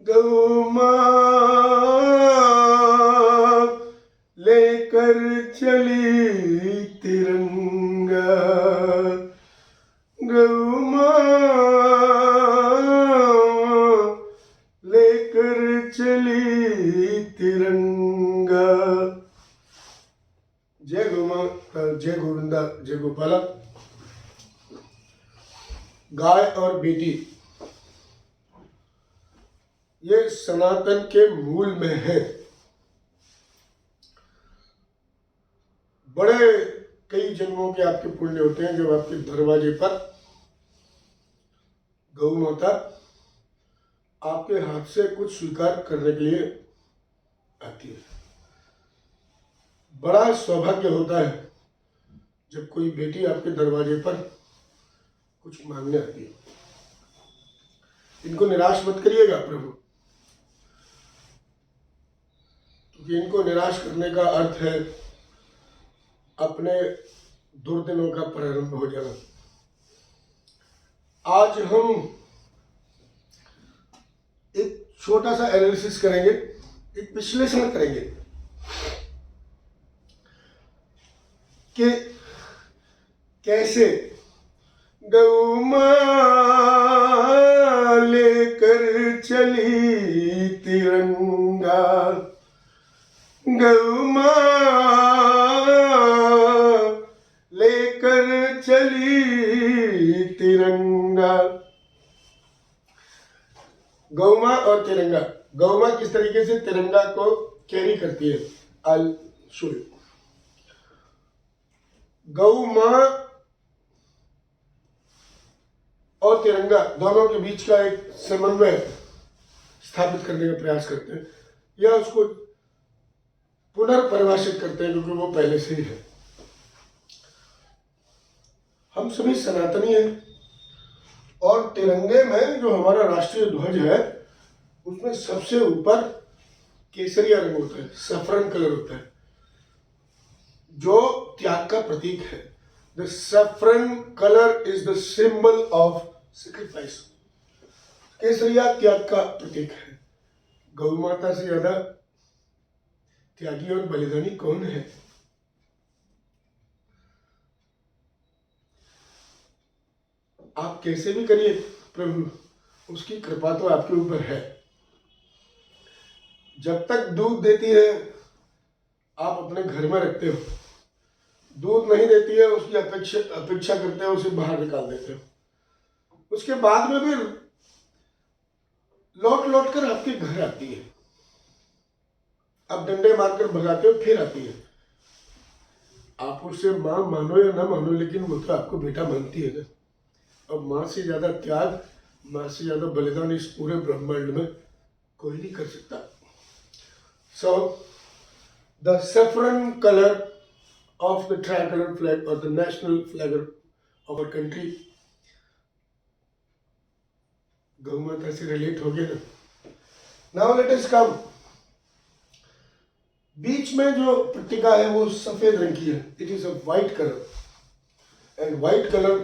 गौ माँ लेकर चली तिरंगा, गौ माँ लेकर चली तिरंगा। जय गौ माँ, जय गोविंदा, जय गोपाला। गाय और बेटी ये सनातन के मूल में है। बड़े कई जन्मों के आपके पुण्य होते हैं जब आपके दरवाजे पर गौ माता आपके हाथ से कुछ स्वीकार करने के लिए आती है। बड़ा सौभाग्य होता है जब कोई बेटी आपके दरवाजे पर कुछ मांगने आती है। इनको निराश मत करिएगा प्रभु, क्योंकि इनको निराश करने का अर्थ है अपने दुर्दिनों का प्रारंभ हो जाना। आज हम एक छोटा सा एनालिसिस करेंगे, एक विश्लेषण करेंगे कि कैसे गौ माँ लेकर चली तिरंगा, गौ माँ लेकर चली तिरंगा। गौ माँ और तिरंगा, गौ माँ किस तरीके से तिरंगा को कैरी करती है। I'll show you। गौ माँ और तिरंगा दोनों के बीच का एक समन्वय स्थापित करने का प्रयास करते हैं या उसको पुनर्परिभाषित करते हैं, क्योंकि वो पहले से ही है। हम सभी सनातनी हैं और तिरंगे में जो हमारा राष्ट्रीय ध्वज है उसमें सबसे ऊपर केसरिया रंग होता है, सफरन कलर होता है, जो त्याग का प्रतीक है। The saffron colour is the symbol of sacrifice. केसरिया त्याग का प्रतीक है। गौ माता से ज्यादा त्यागी और बलिदानी कौन है? आप कैसे भी करिए प्रभु, उसकी कृपा तो आपके ऊपर है। जब तक दूध देती है आप अपने घर में रखते हो, दूध नहीं देती है उसकी अपेक्षा करते हो, उसे बाहर निकाल देते हो, उसके बाद में भी लौट लौट कर आपके घर आती है। अब डंडे मारकर भगाते हो फिर आती है। आप उससे माँ मानो या ना मानो, लेकिन वो तो आपको बेटा मानती है ना। अब माँ से ज्यादा त्याग, माँ से ज्यादा बलिदान इस पूरे ब्रह्मांड में कोई नहीं कर सकता। So the saffron colour of the tricolor flag or the national flag of our country, गौ माता से रिलेट हो गया ना। नाउ लेट अस कम। बीच में जो पट्टिका है वो सफेद रंग की है। It is a white colour and white colour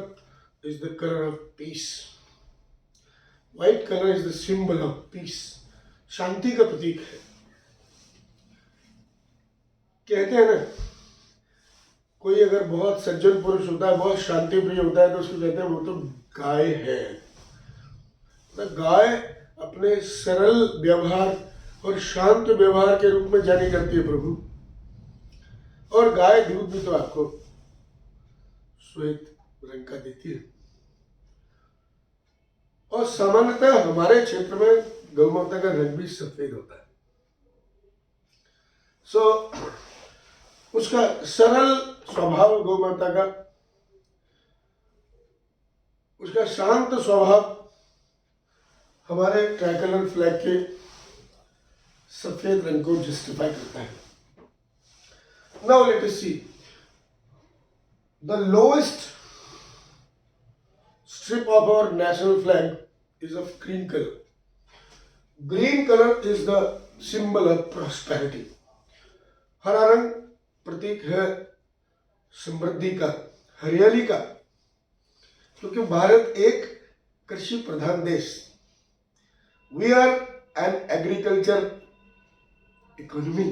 is the colour of peace. White colour is the symbol of peace, शांति का प्रतीक है। कहते हैं ना, कोई अगर बहुत सज्जन पुरुष होता है, बहुत शांति प्रिय होता है, तो उसको कहते हैं वो तो गाय है। तो गाय अपने सरल व्यवहार और शांत व्यवहार के रूप में जानी जाती है प्रभु। और गाय दूध भी तो आपको श्वेत रंग का देती है। और सामान्यतः हमारे क्षेत्र में गौ माता का रंग भी सफेद होता है। सो उसका सरल स्वभाव गौ माता का, उसका शांत स्वभाव हमारे ट्राइकलर फ्लैग के सफेद रंग को जस्टिफाई करता है। Now let us see the lowest strip of our national flag is of green color. Green color is the symbol of prosperity. हरा रंग प्रतीक है समृद्धि का, हरियाली का, क्योंकि भारत एक कृषि प्रधान देश। We are and agriculture economy.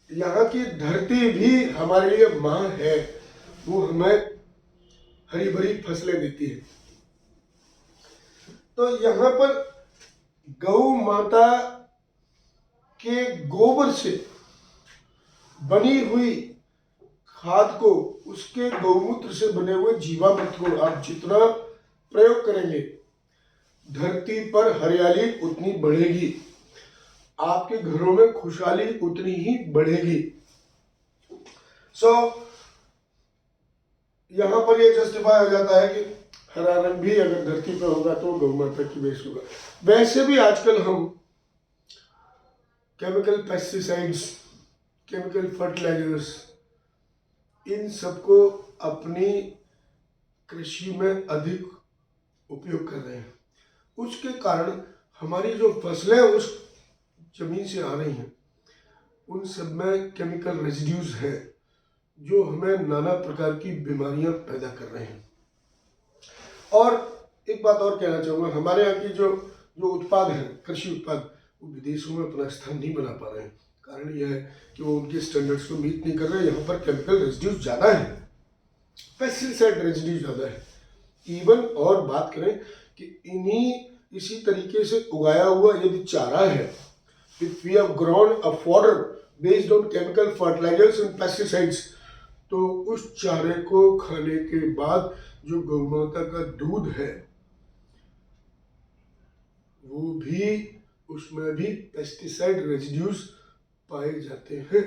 यहाँ की धरती भी हमारे लिए माँ है, वो हमें हरी भरी फसलें देती है। तो यहाँ पर गौ माता के गोबर से बनी हुई खाद को, उसके गौमूत्र से बने हुए जीवामृत को आप जितना प्रयोग करेंगे, धरती पर हरियाली उतनी बढ़ेगी, आपके घरों में खुशहाली उतनी ही बढ़ेगी। यहाँ पर ये जस्टिफाई हो जाता है कि हरा रंग भी अगर धरती पर होगा तो गौ माता की वजह से होगा। वैसे भी आजकल हम केमिकल पेस्टिसाइड्स, केमिकल फर्टिलाइजर्स, इन सबको अपनी कृषि में अधिक उपयोग कर रहे हैं। उसके कारण हमारी जो फसलें उस जमीन से आ रही हैं, उन सब में केमिकल रेजिड्यूज हैं जो हमें नाना प्रकार की बीमारियां पैदा कर रहे हैं। और एक बात और कहना चाहूँगा, हमारे यहाँ की जो उत्पाद हैं, कृषि उत्पाद, वो विदेशों में अपना स्थान नहीं बना पा रहे हैं। कारण यह है कि वो उनके स्टैंडर्ड्स को मीट नहीं कर रहे हैं। यहाँ पर केमिकल रेजिड्यूज ज़्यादा है, पेस्टिसाइड रेजिड्यूज ज़्यादा है। इवन और बात करें कि इसी तरीके से उगाया हुआ यदि चारा है, if we have grown a fodder based on chemical fertilisers and pesticides, तो उस चारे को खाने के बाद जो गौ माता का दूध है, वो भी, उसमें भी पेस्टिसाइड रेजिड्यूज पाए जाते हैं।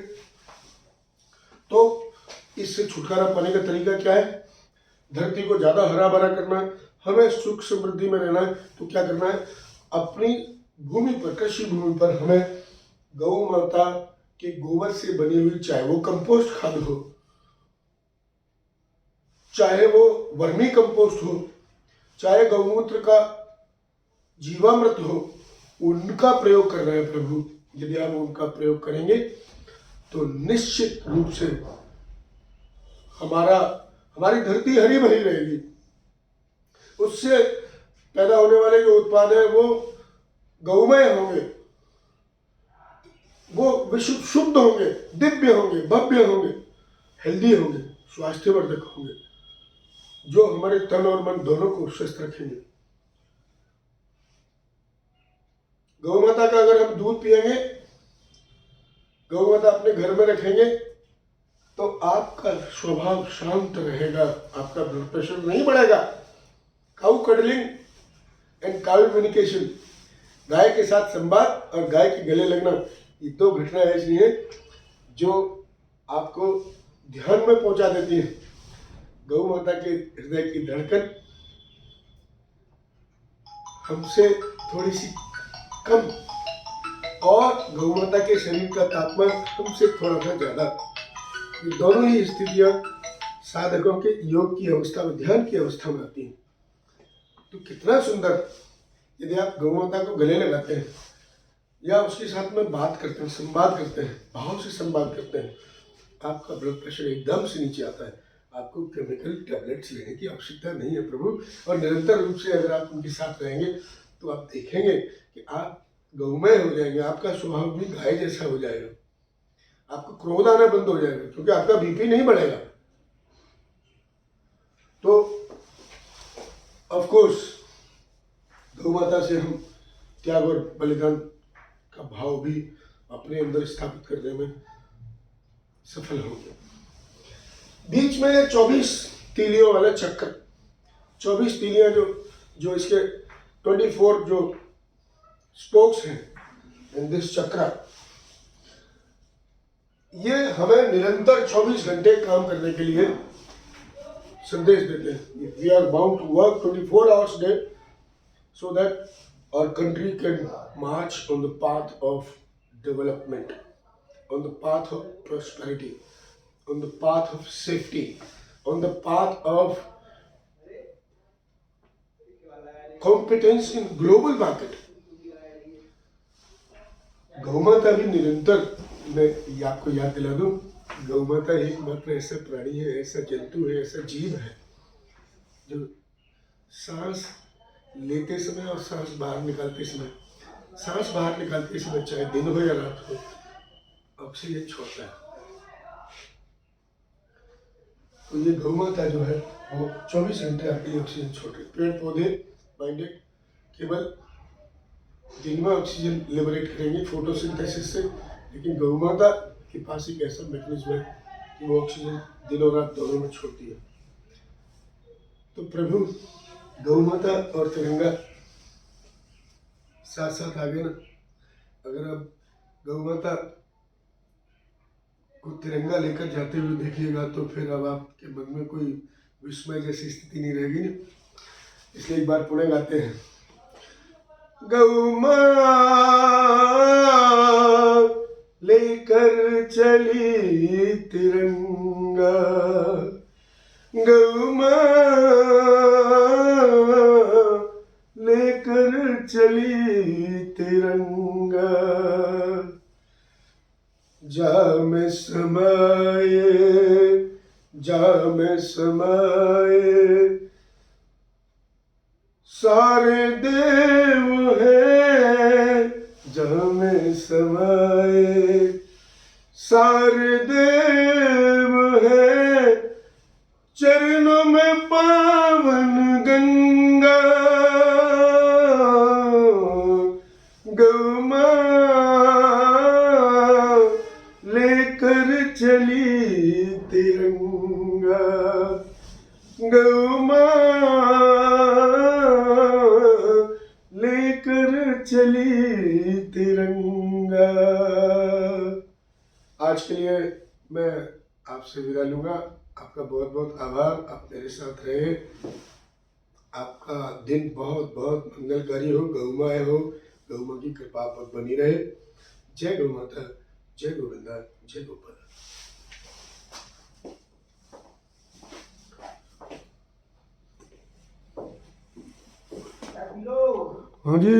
तो इससे छुटकारा पाने का तरीका क्या है? धरती को ज़्यादा हरा भरा करना है, हमें सुख समृद्धि में रहना है। तो क्या करना है? अपनी भूमि पर, कृषि भूमि पर हमें गौ माता के गोबर से बनी हुई, चाहे वो कंपोस्ट खाद हो, चाहे वो वर्मी कंपोस्ट हो, चाहे गौमूत्र का जीवामृत हो, उनका प्रयोग कर रहे हैं प्रभु। यदि आप उनका प्रयोग करेंगे तो निश्चित रूप से हमारी धरती हरी भरी रहेगी। उससे पैदा होने वाले जो उत्पाद है वो गौमय होंगे, वो विशुद्ध, शुद्ध होंगे, दिव्य होंगे, भव्य होंगे, हेल्दी होंगे, स्वास्थ्यवर्धक होंगे, जो हमारे तन और मन दोनों को स्वस्थ रखेंगे। गौ माता का अगर हम दूध पिएंगे, गौ माता अपने घर में रखेंगे, तो आपका स्वभाव शांत रहेगा, आपका ब्लड प्रेशर नहीं बढ़ेगा। Cow cuddling and cow communication, गाय के साथ संवाद और गाय के गले लगना, ये दो घटना ऐसी हैं जो आपको ध्यान में पहुंचा देती है। गौ माता के हृदय की धड़कन हमसे थोड़ी सी कम, और गौ माता के शरीर का तापमान हमसे थोड़ा सा ज्यादा। ये दोनों ही स्थितियां साधकों के योग की अवस्था में, ध्यान की अवस्था में आती हैं। तो कितना सुंदर यदि आप गौ माता को गले लगाते हैं या उसके साथ में बात करते हैं, संवाद करते हैं, भाव से संवाद करते हैं, आपका ब्लड प्रेशर एकदम से नीचे आता है। आपको केमिकल टैबलेट्स लेने की आवश्यकता नहीं है प्रभु। और निरंतर रूप से अगर आप उनके साथ रहेंगे तो आप देखेंगे कि आप गौमय हो जाएंगे, आपका स्वभाव भी गाय जैसा हो जाएगा, आपको क्रोध आना बंद हो जाएगा, क्योंकि आपका बीपी नहीं बढ़ेगा। तो ऑफ कोर्स गौ माता से हम त्याग और बलिदान का भाव भी अपने अंदर स्थापित करने में सफल होंगे। बीच में 24 तीलियों वाला चक्र, 24 तीलियां जो इसके 24 जो स्पोक्स हैं इन दिस चक्र, ये हमें निरंतर 24 घंटे काम करने के लिए संदेश देते हैं। We are bound to work 24 hours a day so that our country can march on the path of development, on the path of prosperity, on the path of safety, on the path of competence in global market. गौ माता भी निरंतर, मैं आपको याद दिला दूं, गौ माता एकमात्र ऐसा प्राणी है, ऐसा जंतु है, ऐसा जीव है जो सांस लेते समय और सांस बाहर निकालते समय, सांस बाहर निकालते समय चाहे दिन हो या रात हो, ऑक्सीजन छोड़ता है। तो ये गौ माता जो है वो 24 घंटे आपके लिए ऑक्सीजन छोड़ रही है। पेड़ पौधे माइंडेड केवल दिन में ऑक्सीजन लिबरेट करेंगे फोटोसिंथेसिस से, लेकिन गौ माता के पास एक ऐसा मैकेनिज्म है कि वो ऑक्सीजन दिन और रात दोनों में छोड़ती है। तो प्रभु गौ माता और तिरंगा साथ साथ आगे ना, अगर आप गौ माता को तिरंगा लेकर जाते हुए देखिएगा तो फिर अब आपके मन में कोई विस्मय जैसी स्थिति नहीं रहेगी ना। इसलिए एक बार पुणे गाते हैं, गौ मां लेकर चली तिरंगा, गौ मां लेकर चली तिरंगा, जा में समाए सारे देव हैं, जहाँ में समाए सारे देव हैं, चरणों में पावन गंगा, गौ मां लेकर चली तिरंगा, गौ मां लेकर चली तिरंगा। आज के लिए मैं आपसे विदा लूंगा। आपका बहुत बहुत आभार, आप मेरे साथ रहे। आपका दिन बहुत बहुत मंगलकारी हो, गौ माँ हो, गौ माँ की कृपा पर बनी रहे। जय गौ माता, जय गोविंदा, जय गोपाल। हाँ जी।